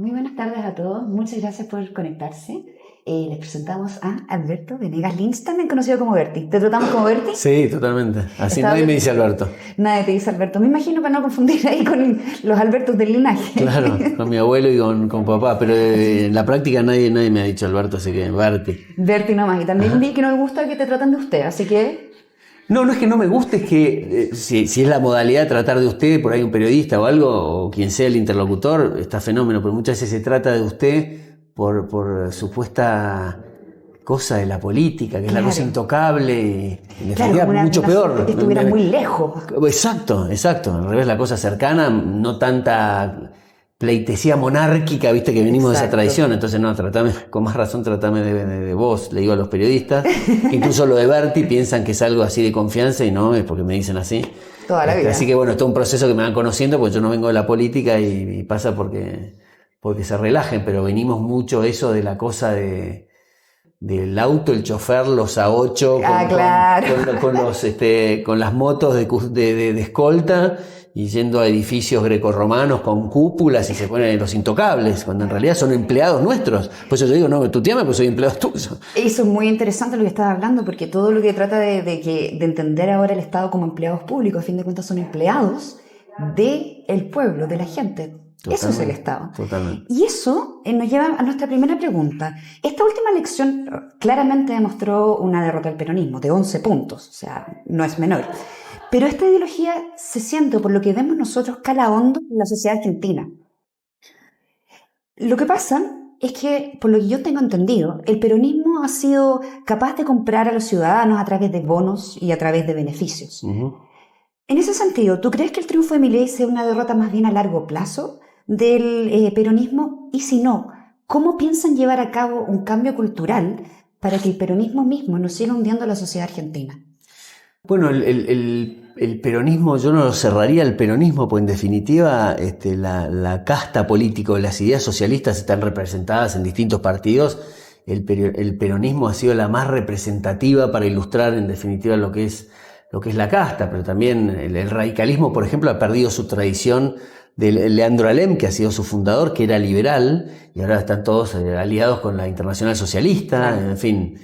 Muy buenas tardes a todos, muchas gracias por conectarse. Les presentamos a Alberto Venegas Lynch, también conocido como Berti. ¿Te tratamos como Berti? Sí, totalmente. Así nadie me dice Alberto. Nadie te dice Alberto. Me imagino para no confundir ahí con los Albertos del linaje. Claro, con mi abuelo y con papá, pero en la práctica nadie me ha dicho Alberto, así que Berti. Berti nomás. Y también vi que no me gusta que te tratan de usted, así que... No es que no me guste, es que si es la modalidad de tratar de usted, por ahí un periodista o algo, o quien sea el interlocutor, está fenómeno, pero muchas veces se trata de usted por supuesta cosa de la política, que es la cosa intocable, y en definitiva mucho peor. Que estuviera muy lejos. Exacto. Al revés, la cosa cercana, no tanta pleitesía monárquica, viste que venimos de esa tradición. Entonces no, con más razón tratame de vos, le digo a los periodistas. Incluso lo de Berti piensan que es algo así de confianza y no, es porque me dicen así. Toda la vida. Así que bueno, es todo un proceso que me van conociendo, porque yo no vengo de la política y pasa porque se relajen, pero venimos mucho eso de la cosa del auto, el chofer, los A8 con las motos de escolta y yendo a edificios grecorromanos con cúpulas y se ponen los intocables, cuando en realidad son empleados nuestros. Por eso yo digo, no, tú tíame, pues soy empleado tuyo. Eso es muy interesante lo que estás hablando, porque todo lo que trata de entender ahora el Estado como empleados públicos, a fin de cuentas son empleados del pueblo, de la gente. Totalmente, eso es el Estado. Totalmente. Y eso nos lleva a nuestra primera pregunta. Esta última elección claramente demostró una derrota del peronismo, de 11 puntos, o sea, no es menor. Pero esta ideología se siente, por lo que vemos nosotros, cala hondo en la sociedad argentina. Lo que pasa es que, por lo que yo tengo entendido, el peronismo ha sido capaz de comprar a los ciudadanos a través de bonos y a través de beneficios. Uh-huh. En ese sentido, ¿tú crees que el triunfo de Milei sea una derrota más bien a largo plazo del peronismo? Y si no, ¿cómo piensan llevar a cabo un cambio cultural para que el peronismo mismo no siga hundiendo a la sociedad argentina? Bueno, el peronismo, yo no lo cerraría el peronismo, porque en definitiva la casta política de las ideas socialistas están representadas en distintos partidos. El peronismo ha sido la más representativa para ilustrar en definitiva lo que es la casta, pero también el radicalismo, por ejemplo, ha perdido su tradición de Leandro Alem, que ha sido su fundador, que era liberal, y ahora están todos aliados con la Internacional Socialista, en fin,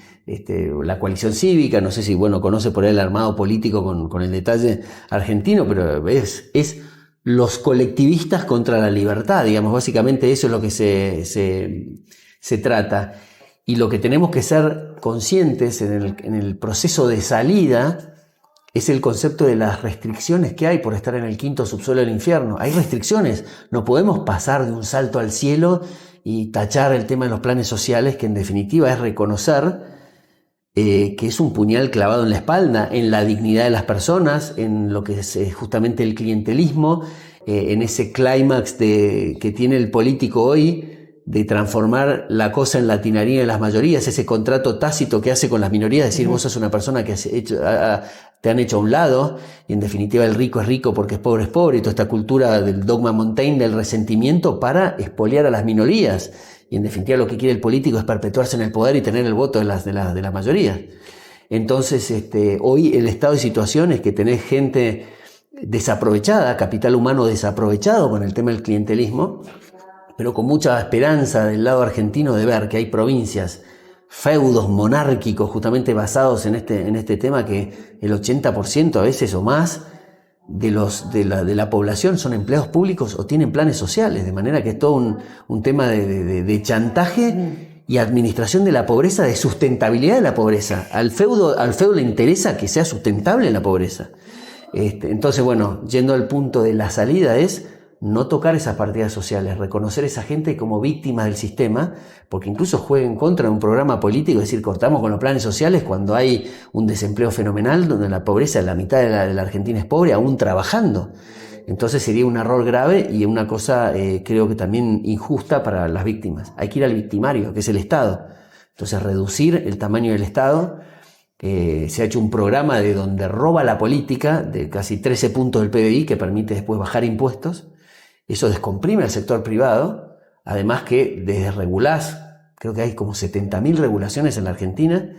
la coalición cívica, no sé si, conoce por ahí el armado político con el detalle argentino, pero es los colectivistas contra la libertad, digamos, básicamente eso es lo que se trata. Y lo que tenemos que ser conscientes en el proceso de salida es el concepto de las restricciones que hay por estar en el quinto subsuelo del infierno. Hay restricciones, no podemos pasar de un salto al cielo y tachar el tema de los planes sociales, que en definitiva es reconocer que es un puñal clavado en la espalda, en la dignidad de las personas, en lo que es justamente el clientelismo, en ese clímax que tiene el político hoy, de transformar la cosa en la tiranía de las mayorías, ese contrato tácito que hace con las minorías, decir, vos sos una persona que te han hecho a un lado, y en definitiva el rico es rico porque es pobre, y toda esta cultura del dogma Montaigne del resentimiento para expoliar a las minorías, y en definitiva lo que quiere el político es perpetuarse en el poder y tener el voto de las mayorías. Entonces, hoy el estado de situación es que tenés gente desaprovechada, capital humano desaprovechado con el tema del clientelismo, pero con mucha esperanza del lado argentino de ver que hay provincias, feudos monárquicos justamente basados en este tema, que el 80% a veces o más de la población son empleados públicos o tienen planes sociales, de manera que es todo un tema de chantaje y administración de la pobreza, de sustentabilidad de la pobreza. Al feudo le interesa que sea sustentable la pobreza. Entonces, yendo al punto de la salida es no tocar esas partidas sociales, reconocer a esa gente como víctima del sistema, porque incluso juega en contra de un programa político, es decir, cortamos con los planes sociales cuando hay un desempleo fenomenal, donde la pobreza, la mitad de la Argentina es pobre, aún trabajando. Entonces sería un error grave y una cosa creo que también injusta para las víctimas. Hay que ir al victimario, que es el Estado. Entonces reducir el tamaño del Estado. Se ha hecho un programa de donde roba la política de casi 13 puntos del PBI, que permite después bajar impuestos. Eso descomprime al sector privado, además que desregulás, creo que hay como 70.000 regulaciones en la Argentina,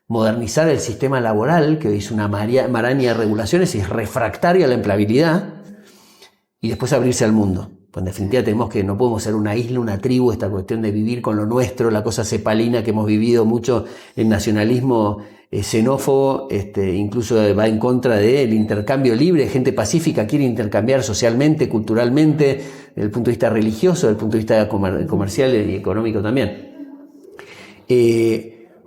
modernizar el sistema laboral, que hoy es una maraña de regulaciones y es refractaria a la empleabilidad, y después abrirse al mundo. Pues en definitiva no podemos ser una isla, una tribu, esta cuestión de vivir con lo nuestro, la cosa cepalina que hemos vivido mucho, el nacionalismo xenófobo, incluso va en contra del intercambio libre, gente pacífica quiere intercambiar socialmente, culturalmente, desde el punto de vista religioso, desde el punto de vista comercial y económico también.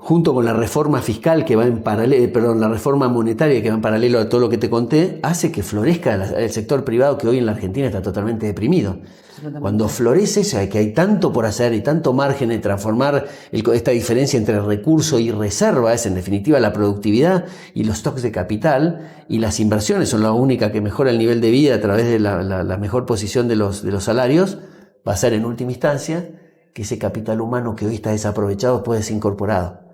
Junto con la reforma fiscal que va en paralelo, la reforma monetaria que va en paralelo a todo lo que te conté, hace que florezca el sector privado que hoy en la Argentina está totalmente deprimido. Cuando florece eso, que hay tanto por hacer y tanto margen de transformar esta diferencia entre recurso y reserva, es en definitiva la productividad y los stocks de capital, y las inversiones son la única que mejora el nivel de vida a través de la mejor posición de los salarios, va a ser en última instancia que ese capital humano que hoy está desaprovechado puede ser incorporado.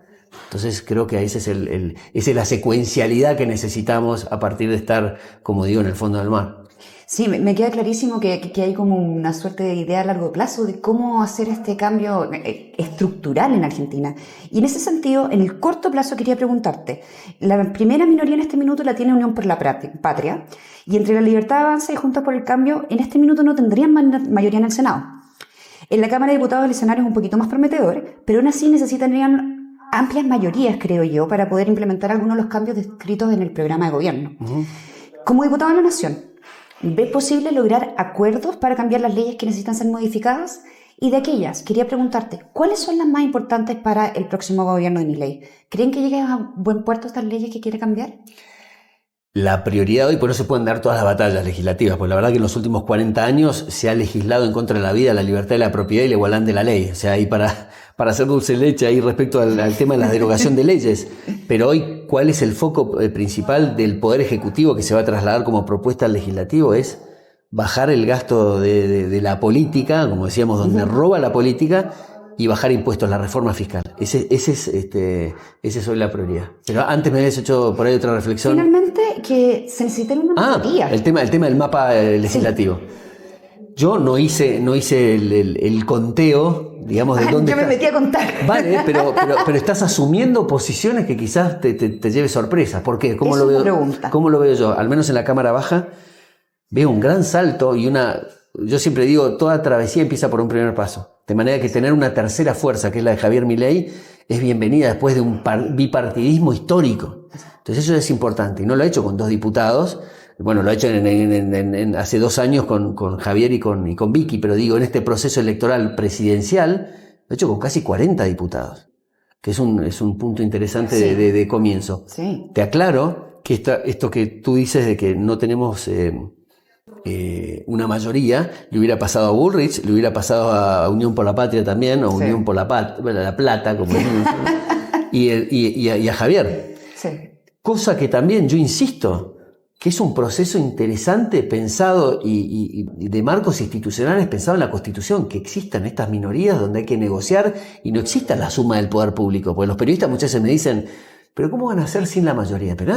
Entonces creo que esa es la secuencialidad que necesitamos a partir de estar, como digo, en el fondo del mar. Sí, me queda clarísimo que hay como una suerte de idea a largo plazo de cómo hacer este cambio estructural en Argentina. Y en ese sentido, en el corto plazo quería preguntarte, la primera minoría en este minuto la tiene Unión por la Patria, y entre La Libertad Avanza y Juntos por el Cambio, en este minuto no tendrían mayoría en el Senado. En la Cámara de Diputados el escenario es un poquito más prometedor, pero aún así necesitarían amplias mayorías, creo yo, para poder implementar algunos de los cambios descritos en el programa de gobierno. Uh-huh. Como diputado de la Nación, ¿ves posible lograr acuerdos para cambiar las leyes que necesitan ser modificadas? Y de aquellas, quería preguntarte, ¿cuáles son las más importantes para el próximo gobierno de Milei? ¿Creen que lleguen a buen puerto estas leyes que quiere cambiar? La prioridad hoy, por eso se pueden dar todas las batallas legislativas, porque la verdad que en los últimos 40 años se ha legislado en contra de la vida, la libertad de la propiedad y la igualdad de la ley. O sea, ahí para hacer dulce leche ahí respecto al tema de la derogación de leyes. Pero hoy, ¿cuál es el foco principal del Poder Ejecutivo que se va a trasladar como propuesta al Legislativo? Es bajar el gasto de la política, como decíamos, donde roba la política, y bajar impuestos, la reforma fiscal. Esa es hoy la prioridad. Pero antes me habías hecho por ahí otra reflexión. Finalmente, que se necesita una mayoría. El tema del mapa legislativo. Sí. Yo no hice el conteo, digamos, de dónde yo me metí a contar. Vale, pero estás asumiendo posiciones que quizás te lleve sorpresa. ¿Por qué? ¿Cómo lo veo yo? Al menos en la Cámara Baja veo un gran salto y yo siempre digo, toda travesía empieza por un primer paso. De manera que tener una tercera fuerza, que es la de Javier Milei, es bienvenida después de un bipartidismo histórico. Entonces eso es importante. Y no lo ha hecho con 2 diputados. Bueno, lo ha hecho hace 2 años con Javier y con Vicky, pero digo, en este proceso electoral presidencial, lo ha hecho con casi 40 diputados. Que es un punto interesante sí. de comienzo. Sí. Te aclaro que esto que tú dices de que no tenemos una mayoría, le hubiera pasado a Bullrich, le hubiera pasado a Unión por la Patria también, o sí. Unión por la Plata, como y a Javier. Sí. Cosa que también, yo insisto, que es un proceso interesante pensado y de marcos institucionales pensado en la Constitución, que existan estas minorías donde hay que negociar y no exista la suma del poder público, porque los periodistas muchas veces me dicen, pero ¿cómo van a hacer sin la mayoría? Pero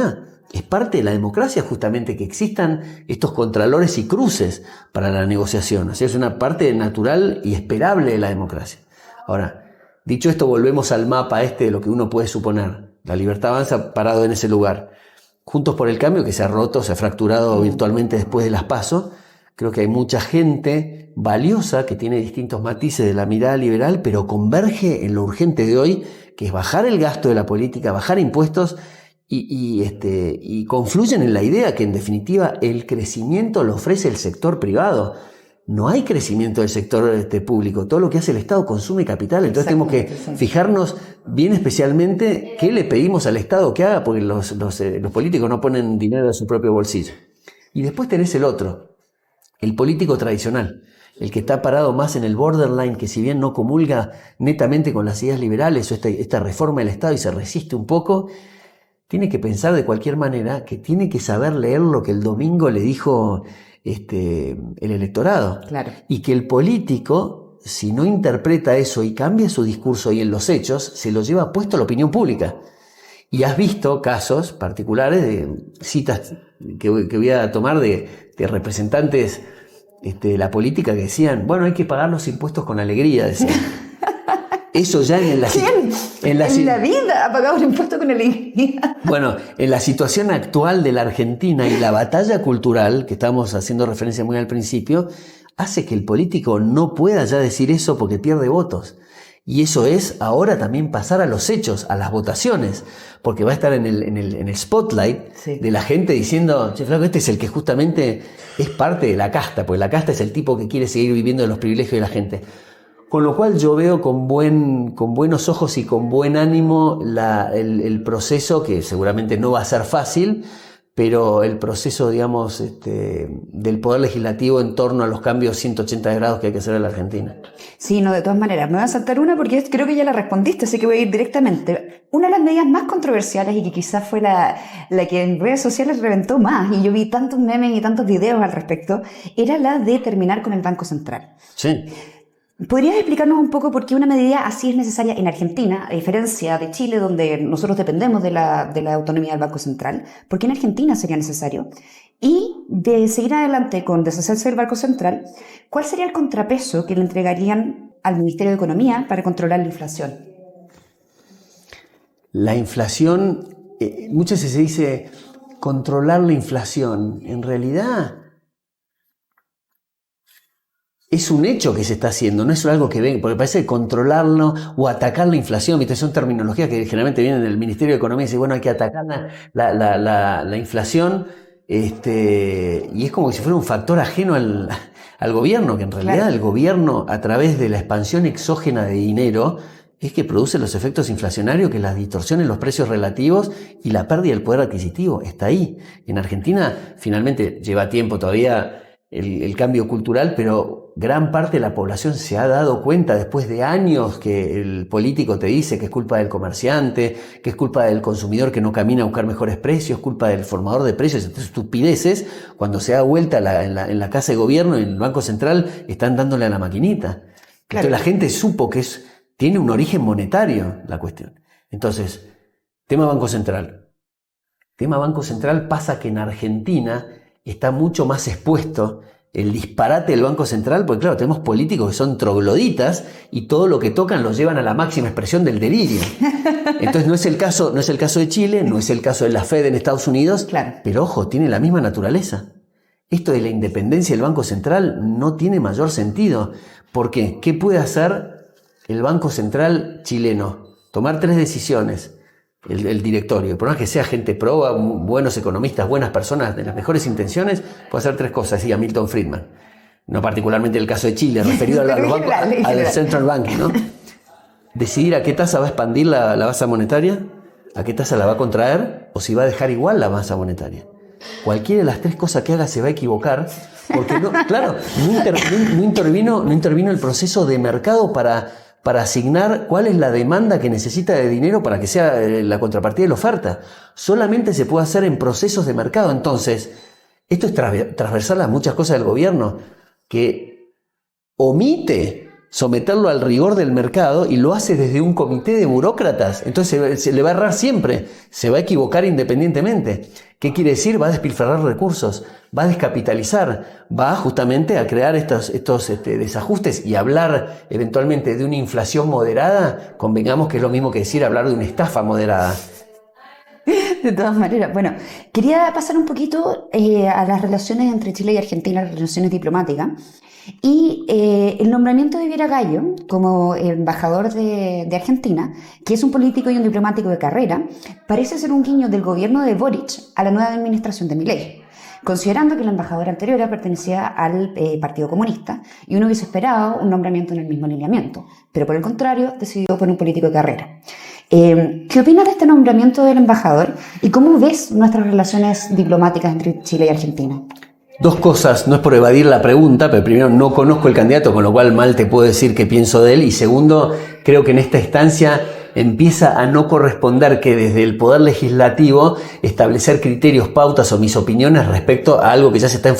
es parte de la democracia justamente que existan estos contralores y cruces para la negociación. O sea, es una parte natural y esperable de la democracia. Ahora, dicho esto, volvemos al mapa de lo que uno puede suponer. La Libertad Avanza parado en ese lugar. Juntos por el Cambio, que se ha roto, se ha fracturado virtualmente después de las PASO. Creo que hay mucha gente valiosa que tiene distintos matices de la mirada liberal, pero converge en lo urgente de hoy, que es bajar el gasto de la política, bajar impuestos y confluyen en la idea que en definitiva el crecimiento lo ofrece el sector privado. No hay crecimiento del sector público. Todo lo que hace el Estado consume capital. Entonces tenemos que fijarnos bien especialmente qué le pedimos al Estado que haga, porque los políticos no ponen dinero de su propio bolsillo. Y después tenés el otro, el político tradicional, el que está parado más en el borderline, que si bien no comulga netamente con las ideas liberales o esta reforma del Estado y se resiste un poco, tiene que pensar de cualquier manera que tiene que saber leer lo que el domingo le dijo el electorado. Claro. Y que el político, si no interpreta eso y cambia su discurso y en los hechos, se lo lleva puesto a la opinión pública. Y has visto casos particulares de citas que voy a tomar de representantes de la política que decían, bueno, hay que pagar los impuestos con alegría, decían. Eso ya en la... ¿Quién? En la vida ha pagado un impuesto con alegría. Bueno, en la situación actual de la Argentina y la batalla cultural, que estamos haciendo referencia muy al principio, hace que el político no pueda ya decir eso porque pierde votos. Y eso es ahora también pasar a los hechos, a las votaciones, porque va a estar en el spotlight de la gente diciendo, che, flaco, este es el que justamente es parte de la casta, porque la casta es el tipo que quiere seguir viviendo de los privilegios de la gente. Con lo cual yo veo con buenos ojos y con buen ánimo el proceso, que seguramente no va a ser fácil, pero el proceso, digamos, del Poder Legislativo en torno a los cambios 180 grados que hay que hacer en la Argentina. Sí, no, de todas maneras. Me voy a saltar una porque creo que ya la respondiste, así que voy a ir directamente. Una de las medidas más controversiales y que quizás fue la que en redes sociales reventó más, y yo vi tantos memes y tantos videos al respecto, era la de terminar con el Banco Central. Sí. ¿Podrías explicarnos un poco por qué una medida así es necesaria en Argentina, a diferencia de Chile, donde nosotros dependemos de la autonomía del Banco Central? ¿Por qué en Argentina sería necesario? Y de seguir adelante con deshacerse del Banco Central, ¿cuál sería el contrapeso que le entregarían al Ministerio de Economía para controlar la inflación? La inflación, muchas veces se dice controlar la inflación. En realidad es un hecho que se está haciendo, no es algo que ven, porque parece controlarlo o atacar la inflación, ¿viste? Son terminologías que generalmente vienen del Ministerio de Economía y dicen, bueno, hay que atacar la inflación, y es como si fuera un factor ajeno al gobierno, que en realidad claro, el gobierno, a través de la expansión exógena de dinero, es que produce los efectos inflacionarios, que las distorsiones en los precios relativos y la pérdida del poder adquisitivo. Está ahí. En Argentina, finalmente, lleva tiempo todavía el cambio cultural, pero gran parte de la población se ha dado cuenta después de años que el político te dice que es culpa del comerciante, que es culpa del consumidor que no camina a buscar mejores precios, culpa del formador de precios, estas estupideces. Cuando se da vuelta en la Casa de Gobierno, en el Banco Central, están dándole a la maquinita. Claro. Entonces la gente supo que tiene un origen monetario la cuestión. Entonces, tema Banco Central. Tema Banco Central pasa que en Argentina está mucho más expuesto el disparate del Banco Central, porque claro, tenemos políticos que son trogloditas y todo lo que tocan lo llevan a la máxima expresión del delirio. Entonces no es el caso de Chile, no es el caso de la Fed en Estados Unidos, claro, pero ojo, tiene la misma naturaleza. Esto de la independencia del Banco Central no tiene mayor sentido. ¿Por qué? ¿Qué puede hacer el Banco Central chileno? Tomar 3 decisiones. El directorio, por más que sea gente proba, buenos economistas, buenas personas, de las mejores intenciones, puede hacer 3 cosas, decía Milton Friedman. No particularmente el caso de Chile, referido a los bancos, al Central Bank, ¿no? Decidir a qué tasa va a expandir la masa monetaria, a qué tasa la va a contraer, o si va a dejar igual la masa monetaria. Cualquiera de las 3 cosas que haga se va a equivocar, porque no, claro, no intervino el proceso de mercado para asignar cuál es la demanda que necesita de dinero para que sea la contrapartida de la oferta. Solamente se puede hacer en procesos de mercado. Entonces, esto es transversal a muchas cosas del gobierno, que omite someterlo al rigor del mercado y lo hace desde un comité de burócratas. Entonces se le va a errar siempre, se va a equivocar independientemente. ¿Qué quiere decir? Va a despilfarrar recursos, va a descapitalizar, va justamente a crear estos desajustes y hablar eventualmente de una inflación moderada. Convengamos que es lo mismo que decir hablar de una estafa moderada. De todas maneras, bueno, quería pasar un poquito a las relaciones entre Chile y Argentina, las relaciones diplomáticas, y el nombramiento de Viera Gallo como embajador de Argentina, que es un político y un diplomático de carrera, parece ser un guiño del gobierno de Boric a la nueva administración de Milei, considerando que la embajadora anterior pertenecía al Partido Comunista y uno hubiese esperado un nombramiento en el mismo alineamiento, pero por el contrario decidió por un político de carrera. ¿Qué opinas de este nombramiento del embajador y cómo ves nuestras relaciones diplomáticas entre Chile y Argentina? 2 cosas, no es por evadir la pregunta, pero primero no conozco el candidato, con lo cual mal te puedo decir qué pienso de él, y segundo, creo que en esta instancia empieza a no corresponder que desde el Poder Legislativo establecer criterios, pautas o mis opiniones respecto a algo que ya se está en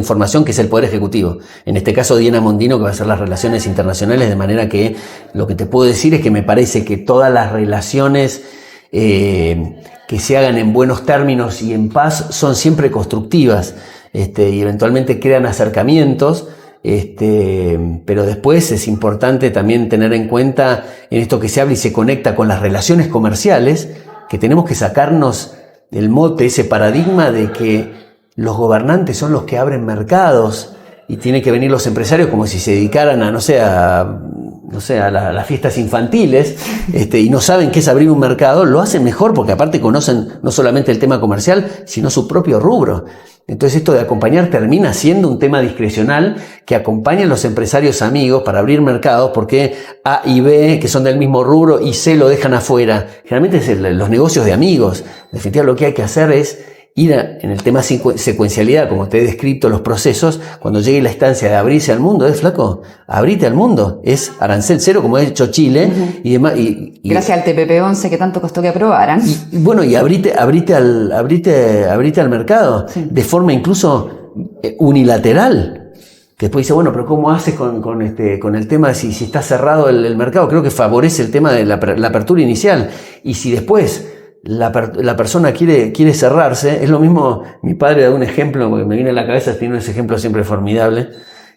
formación, que es el Poder Ejecutivo. En este caso, Diana Mondino, que va a hacer las relaciones internacionales, de manera que lo que te puedo decir es que me parece que todas las relaciones que se hagan en buenos términos y en paz son siempre constructivas, y eventualmente crean acercamientos. Pero después es importante también tener en cuenta en esto que se habla y se conecta con las relaciones comerciales, que tenemos que sacarnos del mote ese paradigma de que los gobernantes son los que abren mercados y tienen que venir los empresarios como si se dedicaran a, no sé, a las fiestas infantiles, y no saben qué es abrir un mercado, lo hacen mejor porque aparte conocen no solamente el tema comercial, sino su propio rubro. Entonces esto de acompañar termina siendo un tema discrecional que acompaña a los empresarios amigos para abrir mercados, porque A y B, que son del mismo rubro, y C lo dejan afuera. Generalmente es los negocios de amigos. En definitiva, lo que hay que hacer es ir en el tema secuencialidad, como te he descrito los procesos, cuando llegue la instancia de abrirse al mundo, flaco, abrite al mundo, es arancel cero como ha hecho Chile, y demás. Gracias al TPP-11 que tanto costó que aprobaran. Y abrite al mercado, sí, de forma incluso unilateral. Que después dice, bueno, pero ¿cómo haces con el tema de si está cerrado el mercado? Creo que favorece el tema de la apertura inicial. Y si después la persona quiere cerrarse, es lo mismo. Mi padre da un ejemplo, porque me viene a la cabeza, tiene ese ejemplo siempre formidable.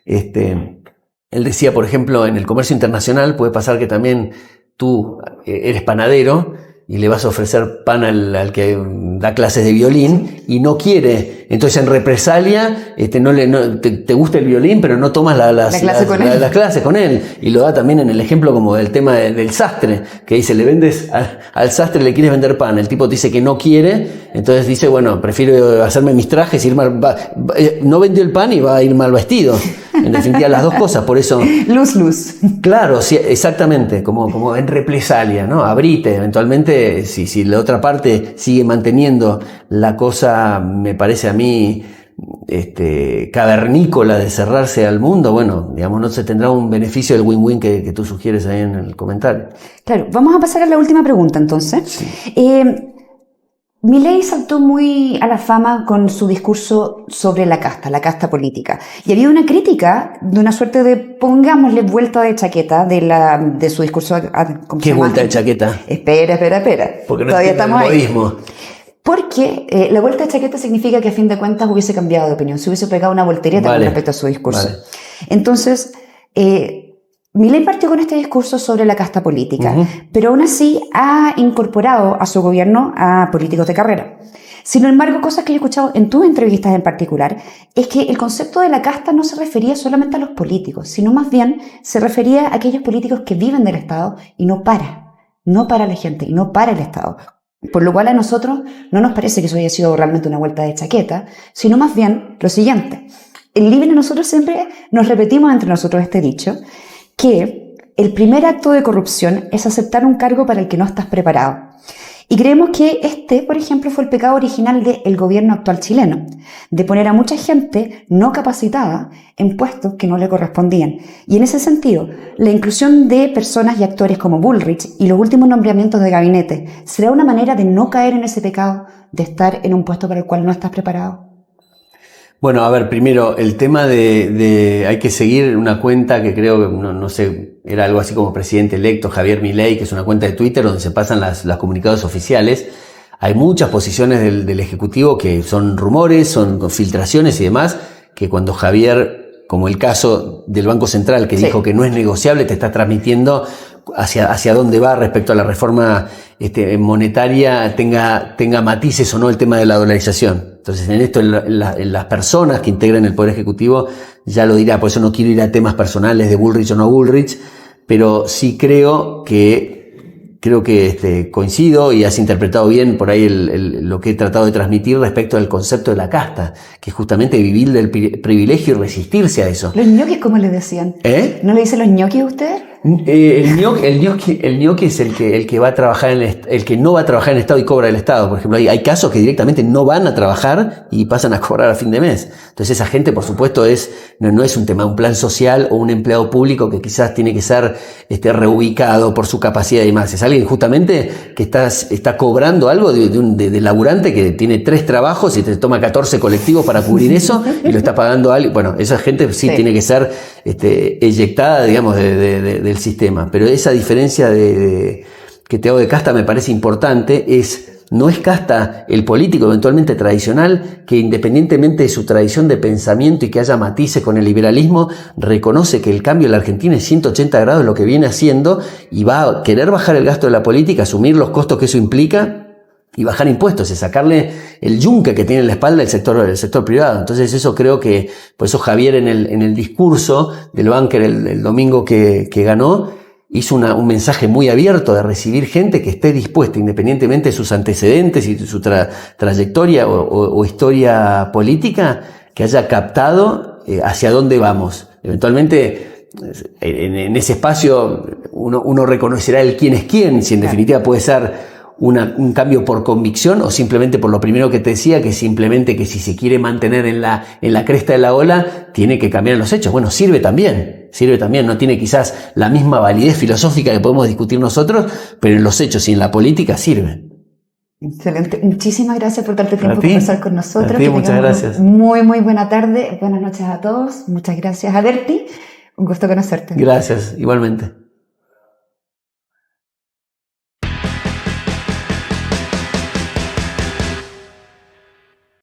Él decía, por ejemplo, en el comercio internacional puede pasar que también tú eres panadero y le vas a ofrecer pan al que da clases de violín y no quiere. Entonces, en represalia, te gusta el violín, pero no tomas las clases con él. Y lo da también en el ejemplo como del tema del sastre, que dice, le vendes al sastre, le quieres vender pan. El tipo te dice que no quiere, entonces dice, bueno, prefiero hacerme mis trajes y ir no vendió el pan y va a ir mal vestido. En definitiva, las dos cosas, por eso... Luz. Claro, sí, exactamente, como en represalia, ¿no? Abrite, eventualmente, si la otra parte sigue manteniendo la cosa, me parece a mí, cavernícola de cerrarse al mundo, bueno, digamos, no se tendrá un beneficio del win-win que tú sugieres ahí en el comentario. Claro, vamos a pasar a la última pregunta, entonces. Sí. Milei saltó muy a la fama con su discurso sobre la casta política. Y había una crítica de una suerte de, pongámosle, vuelta de chaqueta de su discurso. ¿Qué vuelta de chaqueta? Espera. Porque no todavía estamos el modismo. Porque la vuelta de chaqueta significa que a fin de cuentas hubiese cambiado de opinión, se hubiese pegado una voltereta con respecto a su discurso. Vale. Entonces, Milei partió con este discurso sobre la casta política, pero aún así ha incorporado a su gobierno a políticos de carrera. Sin embargo, cosas que yo he escuchado en tus entrevistas en particular, es que el concepto de la casta no se refería solamente a los políticos, sino más bien se refería a aquellos políticos que viven del Estado y no para la gente y no para el Estado. Por lo cual a nosotros no nos parece que eso haya sido realmente una vuelta de chaqueta, sino más bien lo siguiente. En Living nosotros siempre nos repetimos entre nosotros este dicho, que el primer acto de corrupción es aceptar un cargo para el que no estás preparado. Y creemos que por ejemplo, fue el pecado original del gobierno actual chileno, de poner a mucha gente no capacitada en puestos que no le correspondían. Y en ese sentido, la inclusión de personas y actores como Bullrich y los últimos nombramientos de gabinete, ¿será una manera de no caer en ese pecado de estar en un puesto para el cual no estás preparado? Bueno, a ver, primero, el tema hay que seguir una cuenta que creo que, no sé, era algo así como presidente electo, Javier Milei, que es una cuenta de Twitter donde se pasan las comunicados oficiales. Hay muchas posiciones del Ejecutivo que son rumores, son filtraciones y demás, que cuando Javier, como el caso del Banco Central, que dijo que no es negociable, te está transmitiendo hacia dónde va respecto a la reforma monetaria, tenga matices o no el tema de la dolarización. Entonces, en esto, las personas que integran el Poder Ejecutivo ya lo dirá, por eso no quiero ir a temas personales de Bullrich o no Bullrich, pero sí creo que coincido y has interpretado bien por ahí lo que he tratado de transmitir respecto al concepto de la casta, que es justamente vivir del privilegio y resistirse a eso. ¿Los ñoquis cómo le decían? ¿No le dicen los ñoquis a usted? El ñoqui es el que va a trabajar el que no va a trabajar en el Estado y cobra del Estado. Por ejemplo, hay casos que directamente no van a trabajar y pasan a cobrar a fin de mes. Entonces esa gente, por supuesto, no es un plan social o un empleado público que quizás tiene que ser reubicado por su capacidad y demás. Es alguien justamente que está cobrando algo de laburante que tiene 3 trabajos y te toma 14 colectivos para cubrir eso y lo está pagando a alguien. Bueno, esa gente sí tiene que ser eyectada, digamos, del sistema. Pero esa diferencia que te hago de casta me parece importante. No es casta el político eventualmente tradicional que, independientemente de su tradición de pensamiento y que haya matices con el liberalismo, reconoce que el cambio en la Argentina es 180 grados lo que viene haciendo y va a querer bajar el gasto de la política, asumir los costos que eso implica, y bajar impuestos, es sacarle el yunque que tiene en la espalda el sector privado. Entonces eso creo que, por eso Javier en el discurso del banker el domingo que ganó, hizo un mensaje muy abierto de recibir gente que esté dispuesta, independientemente de sus antecedentes y de su trayectoria o historia política, que haya captado hacia dónde vamos. Eventualmente, en ese espacio, uno reconocerá el quién es quién, si en definitiva puede ser un cambio por convicción o simplemente por lo primero que te decía, que simplemente que si se quiere mantener en la cresta de la ola, tiene que cambiar los hechos. Bueno, sirve también, no tiene quizás la misma validez filosófica que podemos discutir nosotros, pero en los hechos y en la política sirve. Excelente. Muchísimas gracias por darte tiempo de conversar con nosotros. A ti, muchas gracias. Muy buena tarde. Buenas noches a todos. Muchas gracias a Berti. Un gusto conocerte. Gracias, igualmente.